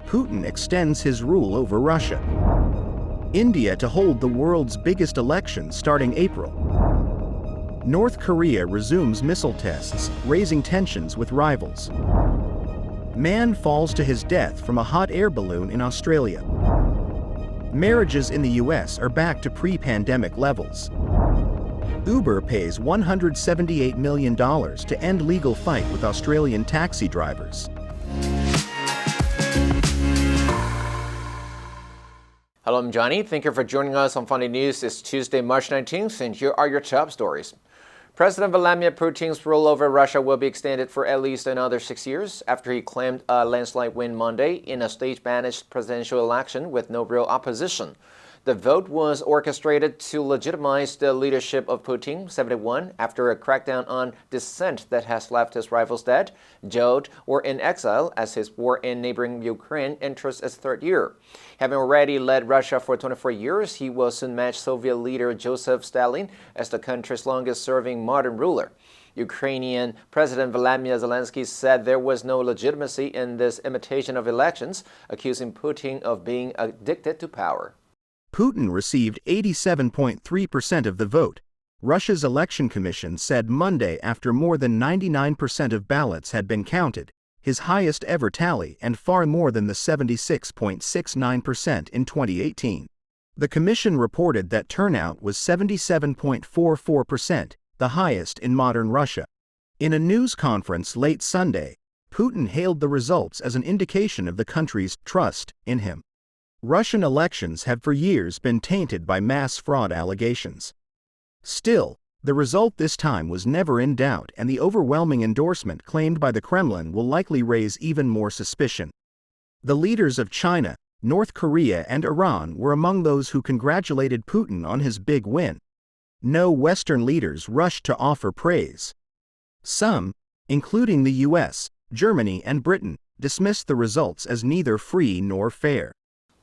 Putin extends his rule over Russia. India to hold the world's biggest election starting April. North Korea resumes missile tests, raising tensions with rivals. Man falls to his death from a hot air balloon in Australia. Marriages in the US are back to pre-pandemic levels. Uber pays $178 million to end legal fight with Australian taxi drivers. Hello, I'm Johnny. Thank you for joining us on Funday News. It's Tuesday, March 19th, and here are your top stories. President Vladimir Putin's rule over Russia will be extended for at least another 6 years after he claimed a landslide win Monday in a stage-managed presidential election with no real opposition. The vote was orchestrated to legitimize the leadership of Putin, 71, after a crackdown on dissent that has left his rivals dead, jailed, or in exile as his war in neighboring Ukraine enters its third year. Having already led Russia for 24 years, he will soon match Soviet leader Joseph Stalin as the country's longest-serving modern ruler. Ukrainian President Volodymyr Zelensky said there was no legitimacy in this imitation of elections, accusing Putin of being addicted to power. Putin received 87.3% of the vote, Russia's election commission said Monday after more than 99% of ballots had been counted, his highest ever tally and far more than the 76.69% in 2018. The commission reported that turnout was 77.44%, the highest in modern Russia. In a news conference late Sunday, Putin hailed the results as an indication of the country's trust in him. Russian elections have for years been tainted by mass fraud allegations. Still, the result this time was never in doubt, and the overwhelming endorsement claimed by the Kremlin will likely raise even more suspicion. The leaders of China, North Korea, and Iran were among those who congratulated Putin on his big win. No Western leaders rushed to offer praise. Some, including the US, Germany, and Britain, dismissed the results as neither free nor fair.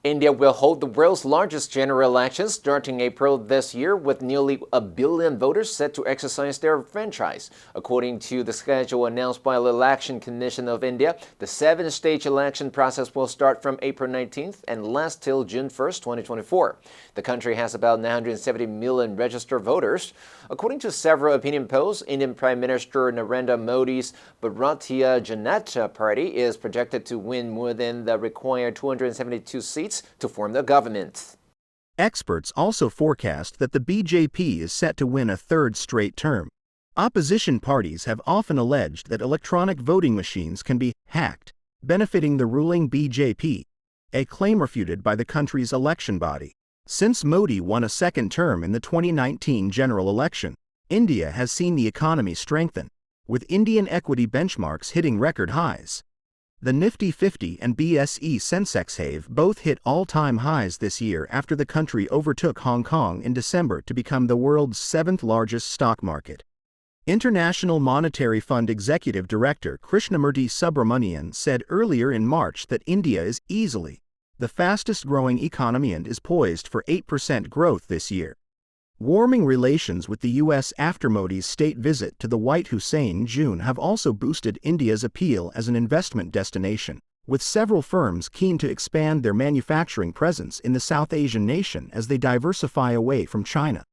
India will hold the world's largest general elections starting April this year, with nearly 1 billion voters set to exercise their franchise. According to the schedule announced by the Election Commission of India, the 7-stage election process will start from April 19th and last till June 1st, 2024. The country has about 970 million registered voters. According to several opinion polls, Indian Prime Minister Narendra Modi's Bharatiya Janata Party is projected to win more than the required 272 seats to form the government. Experts also forecast that the BJP is set to win a third straight term. Opposition parties have often alleged that electronic voting machines can be hacked, benefiting the ruling BJP, a claim refuted by the country's election body. Since Modi won a second term in the 2019 general election, India has seen the economy strengthen, with Indian equity benchmarks hitting record highs. The Nifty 50 and BSE Sensex have both hit all-time highs this year after the country overtook Hong Kong in December to become the world's 7th largest stock market. International Monetary Fund Executive Director Krishnamurti Subramanian said earlier in March that India is easily the fastest-growing economy and is poised for 8% growth this year. Warming relations with the U.S. after Modi's state visit to the White House in June have also boosted India's appeal as an investment destination, with several firms keen to expand their manufacturing presence in the South Asian nation as they diversify away from China.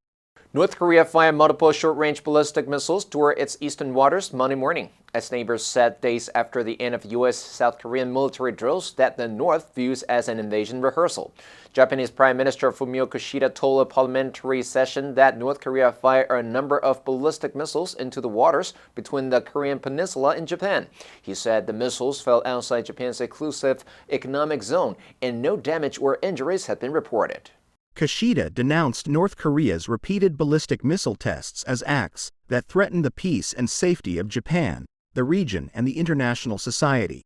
North Korea fired multiple short-range ballistic missiles toward its eastern waters Monday morning, as neighbors said days after the end of U.S.-South Korean military drills that the North views as an invasion rehearsal. Japanese Prime Minister Fumio Kishida told a parliamentary session that North Korea fired a number of ballistic missiles into the waters between the Korean peninsula and Japan. He said the missiles fell outside Japan's exclusive economic zone and no damage or injuries had been reported. Kishida denounced North Korea's repeated ballistic missile tests as acts that threaten the peace and safety of Japan, the region, and the international society.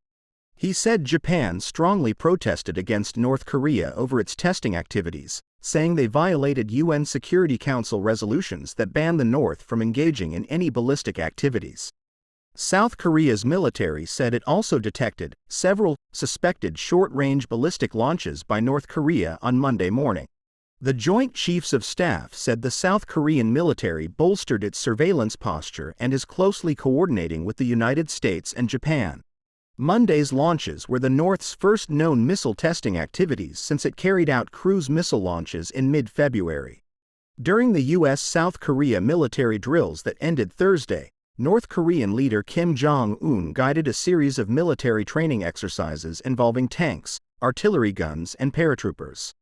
He said Japan strongly protested against North Korea over its testing activities, saying they violated UN Security Council resolutions that ban the North from engaging in any ballistic activities. South Korea's military said it also detected several suspected short-range ballistic launches by North Korea on Monday morning. The Joint Chiefs of Staff said the South Korean military bolstered its surveillance posture and is closely coordinating with the United States and Japan. Monday's launches were the North's first known missile testing activities since it carried out cruise missile launches in mid-February. During the U.S.-South Korea military drills that ended Thursday, North Korean leader Kim Jong-un guided a series of military training exercises involving tanks, artillery guns, and paratroopers.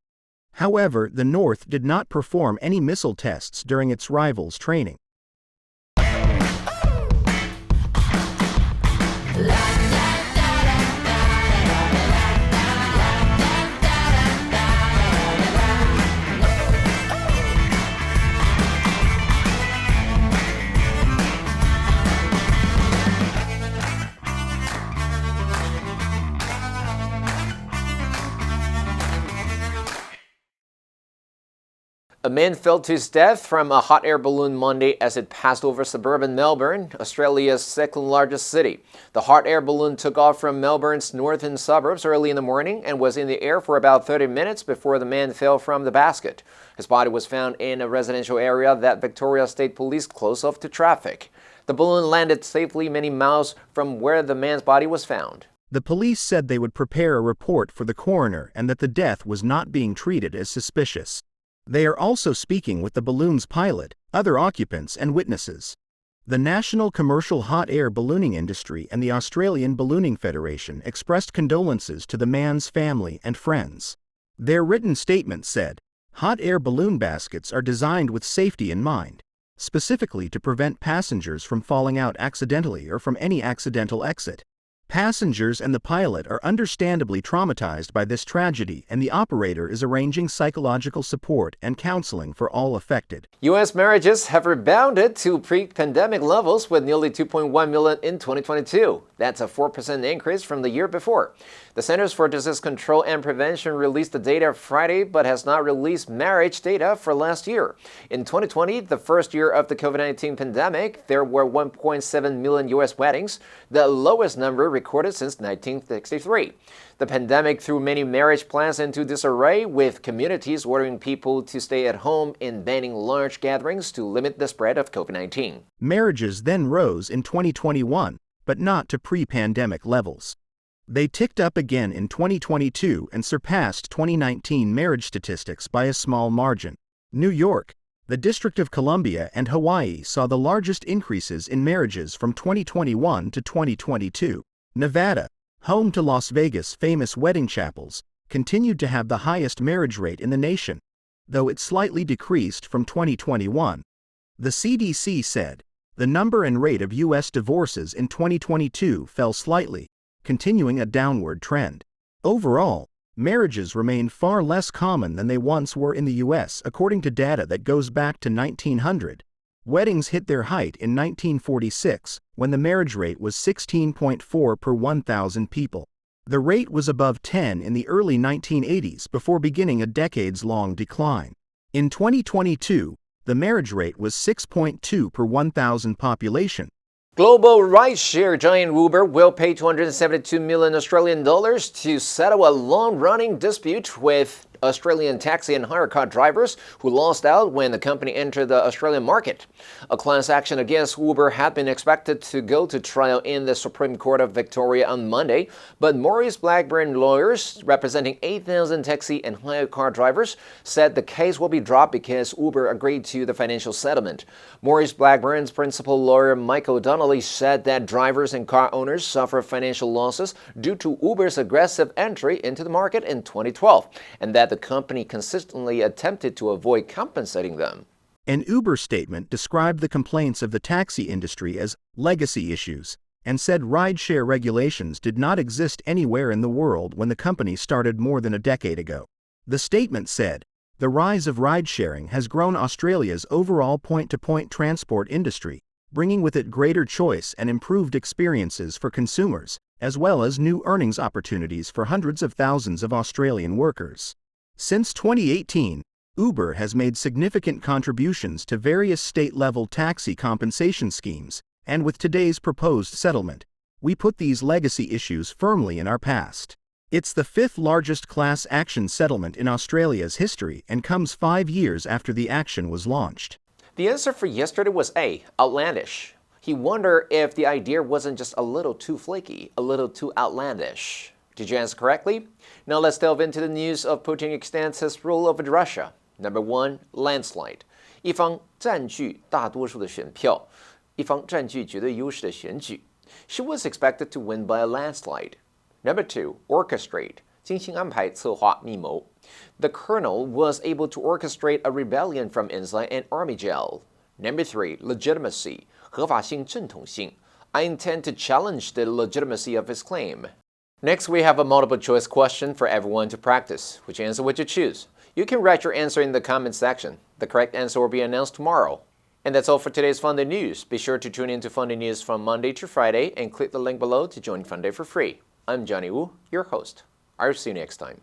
However, the North did not perform any missile tests during its rivals' training. A man fell to his death from a hot air balloon Monday as it passed over suburban Melbourne, Australia's second-largest city. The hot air balloon took off from Melbourne's northern suburbs early in the morning and was in the air for about 30 minutes before the man fell from the basket. His body was found in a residential area that Victoria State Police closed off to traffic. The balloon landed safely many miles from where the man's body was found. The police said they would prepare a report for the coroner and that the death was not being treated as suspicious. They are also speaking with the balloon's pilot, other occupants, and witnesses. The National Commercial Hot Air Ballooning Industry and the Australian Ballooning Federation expressed condolences to the man's family and friends. Their written statement said, "Hot air balloon baskets are designed with safety in mind, specifically to prevent passengers from falling out accidentally or from any accidental exit. Passengers and the pilot are understandably traumatized by this tragedy, and the operator is arranging psychological support and counseling for all affected." U.S. marriages have rebounded to pre-pandemic levels with nearly 2.1 million in 2022. That's a 4% increase from the year before. The Centers for Disease Control and Prevention released the data Friday, but has not released marriage data for last year. In 2020, the first year of the COVID-19 pandemic, there were 1.7 million U.S. weddings, the lowest number recorded since 1963. The pandemic threw many marriage plans into disarray, with communities ordering people to stay at home and banning large gatherings to limit the spread of COVID-19. Marriages then rose in 2021, but not to pre-pandemic levels. They ticked up again in 2022 and surpassed 2019 marriage statistics by a small margin. New York, the District of Columbia, and Hawaii saw the largest increases in marriages from 2021 to 2022. Nevada, home to Las Vegas' famous wedding chapels, continued to have the highest marriage rate in the nation, though it slightly decreased from 2021. The CDC said the number and rate of U.S. divorces in 2022 fell slightly, continuing a downward trend. Overall, marriages remain far less common than they once were in the U.S. according to data that goes back to 1900. Weddings hit their height in 1946, when the marriage rate was 16.4 per 1,000 people. The rate was above 10 in the early 1980s before beginning a decades-long decline. In 2022, the marriage rate was 6.2 per 1,000 population. Global rideshare giant Uber will pay $272 million Australian dollars to settle a long-running dispute with Australian taxi and hire car drivers who lost out when the company entered the Australian market. A class action against Uber had been expected to go to trial in the Supreme Court of Victoria on Monday, but Maurice Blackburn lawyers representing 8,000 taxi and hire car drivers said the case will be dropped because Uber agreed to the financial settlement. Maurice Blackburn's principal lawyer Michael Donnelly said that drivers and car owners suffer financial losses due to Uber's aggressive entry into the market in 2012, and that the company consistently attempted to avoid compensating them. An Uber statement described the complaints of the taxi industry as legacy issues and said rideshare regulations did not exist anywhere in the world when the company started more than a decade ago. The statement said, "The rise of ride-sharing has grown Australia's overall point-to-point transport industry, bringing with it greater choice and improved experiences for consumers, as well as new earnings opportunities for hundreds of thousands of Australian workers." Since 2018, Uber has made significant contributions to various state-level taxi compensation schemes, and with today's proposed settlement, we put these legacy issues firmly in our past. It's the fifth largest class action settlement in Australia's history and comes 5 years after the action was launched. The answer for yesterday was A, outlandish. He wondered if the idea wasn't just a little too flaky, a little too outlandish. Did you answer correctly? Now let's delve into the news of Putin extends his rule over Russia. Number 1, landslide. 一方占据大多数的选票，一方占据绝对优势的选举。She was expected to win by a landslide. Number 2, orchestrate. 精心安排、策划、密谋。The colonel was able to orchestrate a rebellion from inside an army jail. Number 3, legitimacy. 合法性、正统性。I intend to challenge the legitimacy of his claim. Next, we have a multiple choice question for everyone to practice. Which answer would you choose? You can write your answer in the comment section. The correct answer will be announced tomorrow. And that's all for today's Funday News. Be sure to tune in to Funday News from Monday to Friday and click the link below to join Funday for free. I'm Johnny Wu, your host. I'll see you next time.